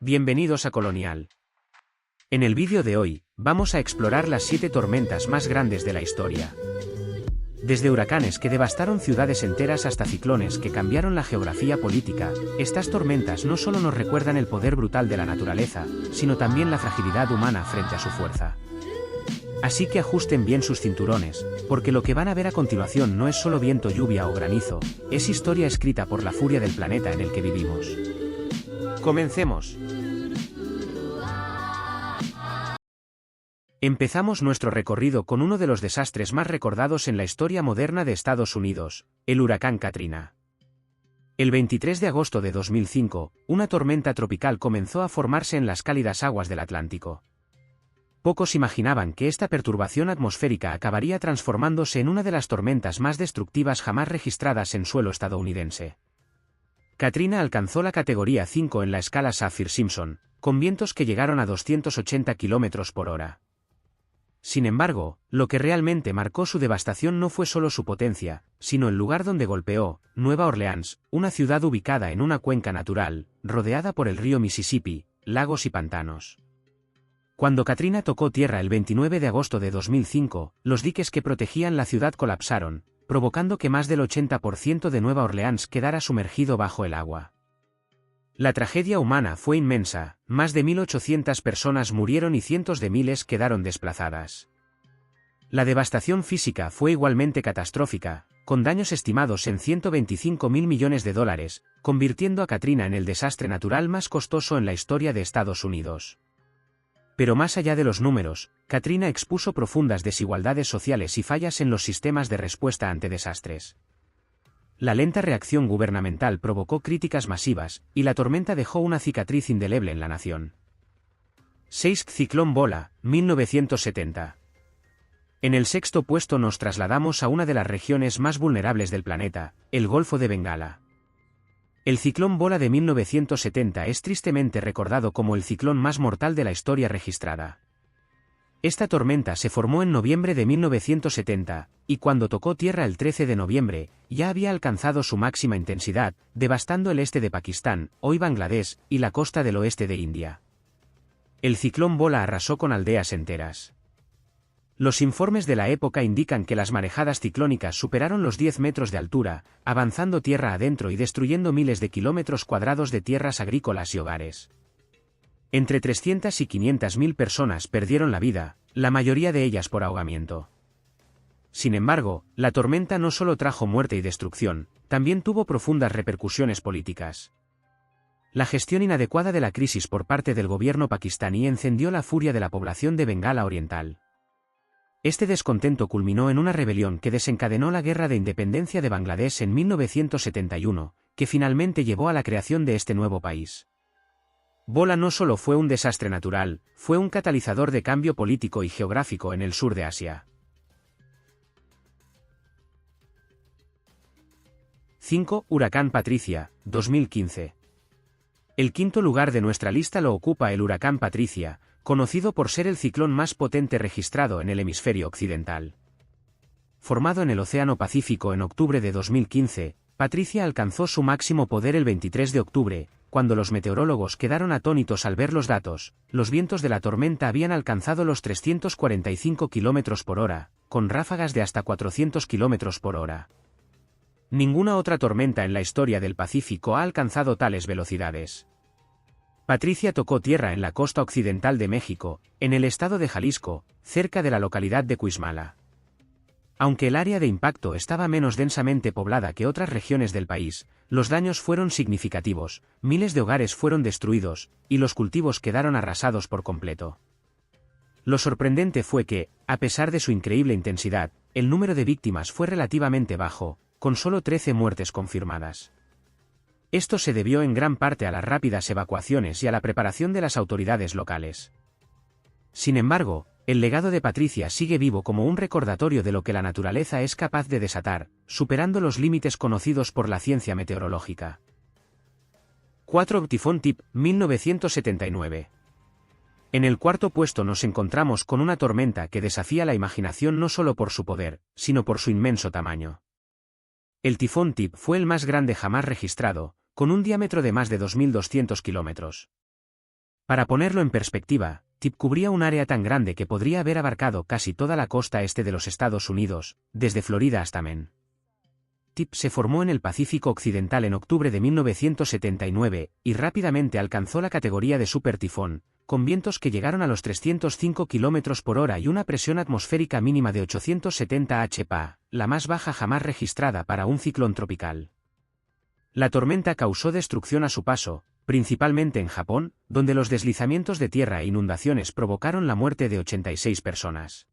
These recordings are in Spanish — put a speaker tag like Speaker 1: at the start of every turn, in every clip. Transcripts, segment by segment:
Speaker 1: Bienvenidos a Colonial. En el vídeo de hoy, vamos a explorar las 7 tormentas más grandes de la historia. Desde huracanes que devastaron ciudades enteras hasta ciclones que cambiaron la geografía política, estas tormentas no solo nos recuerdan el poder brutal de la naturaleza, sino también la fragilidad humana frente a su fuerza. Así que ajusten bien sus cinturones, porque lo que van a ver a continuación no es solo viento, lluvia o granizo, es historia escrita por la furia del planeta en el que vivimos. ¡Comencemos! Empezamos nuestro recorrido con uno de los desastres más recordados en la historia moderna de Estados Unidos, el huracán Katrina. El 23 de agosto de 2005, una tormenta tropical comenzó a formarse en las cálidas aguas del Atlántico. Pocos imaginaban que esta perturbación atmosférica acabaría transformándose en una de las tormentas más destructivas jamás registradas en suelo estadounidense. Katrina alcanzó la categoría 5 en la escala Saffir-Simpson, con vientos que llegaron a 280 km por hora. Sin embargo, lo que realmente marcó su devastación no fue solo su potencia, sino el lugar donde golpeó, Nueva Orleans, una ciudad ubicada en una cuenca natural, rodeada por el río Mississippi, lagos y pantanos. Cuando Katrina tocó tierra el 29 de agosto de 2005, los diques que protegían la ciudad colapsaron, provocando que más del 80% de Nueva Orleans quedara sumergido bajo el agua. La tragedia humana fue inmensa, más de 1.800 personas murieron y cientos de miles quedaron desplazadas. La devastación física fue igualmente catastrófica, con daños estimados en $125.000 millones, convirtiendo a Katrina en el desastre natural más costoso en la historia de Estados Unidos. Pero más allá de los números, Katrina expuso profundas desigualdades sociales y fallas en los sistemas de respuesta ante desastres. La lenta reacción gubernamental provocó críticas masivas, y la tormenta dejó una cicatriz indeleble en la nación. 6. Ciclón Bola, 1970. En el sexto puesto nos trasladamos a una de las regiones más vulnerables del planeta, el Golfo de Bengala. El ciclón Bola de 1970 es tristemente recordado como el ciclón más mortal de la historia registrada. Esta tormenta se formó en noviembre de 1970, y cuando tocó tierra el 13 de noviembre, ya había alcanzado su máxima intensidad, devastando el este de Pakistán, hoy Bangladesh, y la costa del oeste de India. El ciclón Bola arrasó con aldeas enteras. Los informes de la época indican que las marejadas ciclónicas superaron los 10 metros de altura, avanzando tierra adentro y destruyendo miles de kilómetros cuadrados de tierras agrícolas y hogares. Entre 300 y 500.000 personas perdieron la vida, la mayoría de ellas por ahogamiento. Sin embargo, la tormenta no solo trajo muerte y destrucción, también tuvo profundas repercusiones políticas. La gestión inadecuada de la crisis por parte del gobierno pakistaní encendió la furia de la población de Bengala Oriental. Este descontento culminó en una rebelión que desencadenó la Guerra de Independencia de Bangladesh en 1971, que finalmente llevó a la creación de este nuevo país. Bola no solo fue un desastre natural, fue un catalizador de cambio político y geográfico en el sur de Asia. 5. Huracán Patricia, 2015. El quinto lugar de nuestra lista lo ocupa el huracán Patricia, conocido por ser el ciclón más potente registrado en el hemisferio occidental. Formado en el Océano Pacífico en octubre de 2015, Patricia alcanzó su máximo poder el 23 de octubre, cuando los meteorólogos quedaron atónitos al ver los datos. Los vientos de la tormenta habían alcanzado los 345 km por hora, con ráfagas de hasta 400 km por hora. Ninguna otra tormenta en la historia del Pacífico ha alcanzado tales velocidades. Patricia tocó tierra en la costa occidental de México, en el estado de Jalisco, cerca de la localidad de Cuixmala. Aunque el área de impacto estaba menos densamente poblada que otras regiones del país, los daños fueron significativos, miles de hogares fueron destruidos, y los cultivos quedaron arrasados por completo. Lo sorprendente fue que, a pesar de su increíble intensidad, el número de víctimas fue relativamente bajo, con solo 13 muertes confirmadas. Esto se debió en gran parte a las rápidas evacuaciones y a la preparación de las autoridades locales. Sin embargo, el legado de Patricia sigue vivo como un recordatorio de lo que la naturaleza es capaz de desatar, superando los límites conocidos por la ciencia meteorológica. 4. Tifón Tip, 1979. En el cuarto puesto nos encontramos con una tormenta que desafía la imaginación no solo por su poder, sino por su inmenso tamaño. El tifón Tip fue el más grande jamás registrado, con un diámetro de más de 2.200 kilómetros. Para ponerlo en perspectiva, Tip cubría un área tan grande que podría haber abarcado casi toda la costa este de los Estados Unidos, desde Florida hasta Maine. Tip se formó en el Pacífico Occidental en octubre de 1979 y rápidamente alcanzó la categoría de supertifón, con vientos que llegaron a los 305 km por hora y una presión atmosférica mínima de 870 hPa, la más baja jamás registrada para un ciclón tropical. La tormenta causó destrucción a su paso, principalmente en Japón, donde los deslizamientos de tierra e inundaciones provocaron la muerte de 86 personas.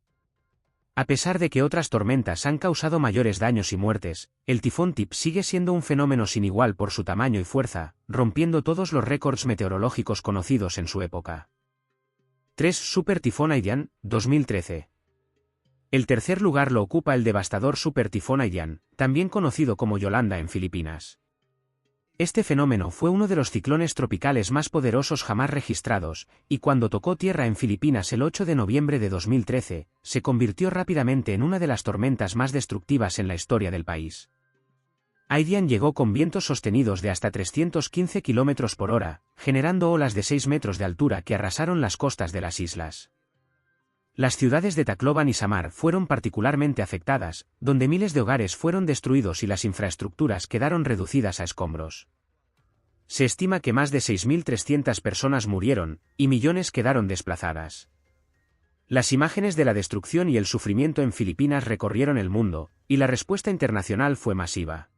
Speaker 1: A pesar de que otras tormentas han causado mayores daños y muertes, el tifón Tip sigue siendo un fenómeno sin igual por su tamaño y fuerza, rompiendo todos los récords meteorológicos conocidos en su época. 3. Super tifón Haiyan, 2013. El tercer lugar lo ocupa el devastador super tifón Haiyan, también conocido como Yolanda en Filipinas. Este fenómeno fue uno de los ciclones tropicales más poderosos jamás registrados, y cuando tocó tierra en Filipinas el 8 de noviembre de 2013, se convirtió rápidamente en una de las tormentas más destructivas en la historia del país. Haiyan llegó con vientos sostenidos de hasta 315 km por hora, generando olas de 6 metros de altura que arrasaron las costas de las islas. Las ciudades de Tacloban y Samar fueron particularmente afectadas, donde miles de hogares fueron destruidos y las infraestructuras quedaron reducidas a escombros. Se estima que más de 6.300 personas murieron, y millones quedaron desplazadas. Las imágenes de la destrucción y el sufrimiento en Filipinas recorrieron el mundo, y la respuesta internacional fue masiva.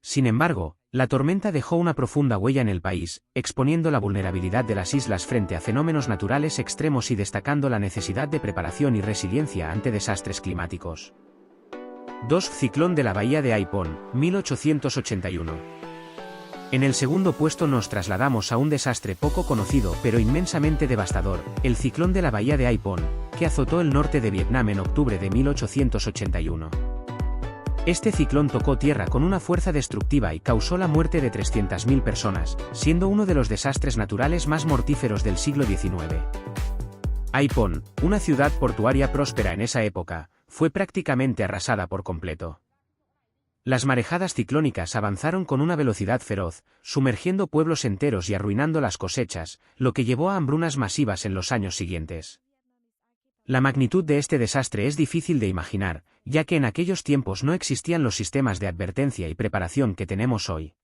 Speaker 1: Sin embargo, la tormenta dejó una profunda huella en el país, exponiendo la vulnerabilidad de las islas frente a fenómenos naturales extremos y destacando la necesidad de preparación y resiliencia ante desastres climáticos. 2. Ciclón de la bahía de Aipón, 1881. En el segundo puesto nos trasladamos a un desastre poco conocido pero inmensamente devastador, el ciclón de la bahía de Aipón, que azotó el norte de Vietnam en octubre de 1881. Este ciclón tocó tierra con una fuerza destructiva y causó la muerte de 300.000 personas, siendo uno de los desastres naturales más mortíferos del siglo XIX. Aipón, una ciudad portuaria próspera en esa época, fue prácticamente arrasada por completo. Las marejadas ciclónicas avanzaron con una velocidad feroz, sumergiendo pueblos enteros y arruinando las cosechas, lo que llevó a hambrunas masivas en los años siguientes. La magnitud de este desastre es difícil de imaginar, ya que en aquellos tiempos no existían los sistemas de advertencia y preparación que tenemos hoy.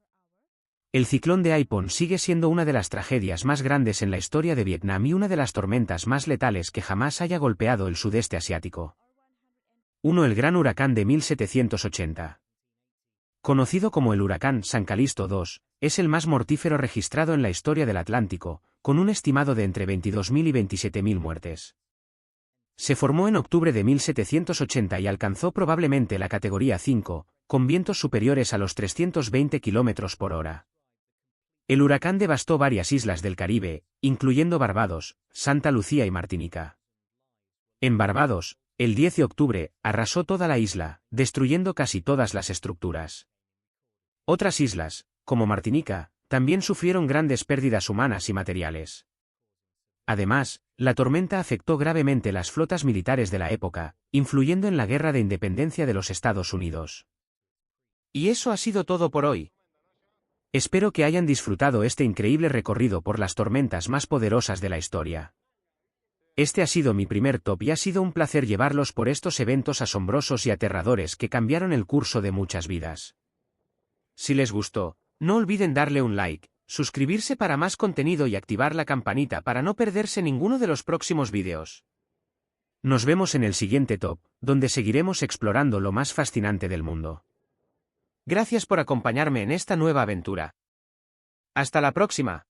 Speaker 1: El ciclón de Aipón sigue siendo una de las tragedias más grandes en la historia de Vietnam y una de las tormentas más letales que jamás haya golpeado el sudeste asiático. 1. El gran huracán de 1780. Conocido como el huracán San Calixto II, es el más mortífero registrado en la historia del Atlántico, con un estimado de entre 22.000 y 27.000 muertes. Se formó en octubre de 1780 y alcanzó probablemente la categoría 5, con vientos superiores a los 320 km por hora. El huracán devastó varias islas del Caribe, incluyendo Barbados, Santa Lucía y Martinica. En Barbados, el 10 de octubre, arrasó toda la isla, destruyendo casi todas las estructuras. Otras islas, como Martinica, también sufrieron grandes pérdidas humanas y materiales. Además, la tormenta afectó gravemente las flotas militares de la época, influyendo en la Guerra de Independencia de los Estados Unidos. Y eso ha sido todo por hoy. Espero que hayan disfrutado este increíble recorrido por las tormentas más poderosas de la historia. Este ha sido mi primer top y ha sido un placer llevarlos por estos eventos asombrosos y aterradores que cambiaron el curso de muchas vidas. Si les gustó, no olviden darle un like, suscribirse para más contenido y activar la campanita para no perderse ninguno de los próximos vídeos. Nos vemos en el siguiente top, donde seguiremos explorando lo más fascinante del mundo. Gracias por acompañarme en esta nueva aventura. ¡Hasta la próxima!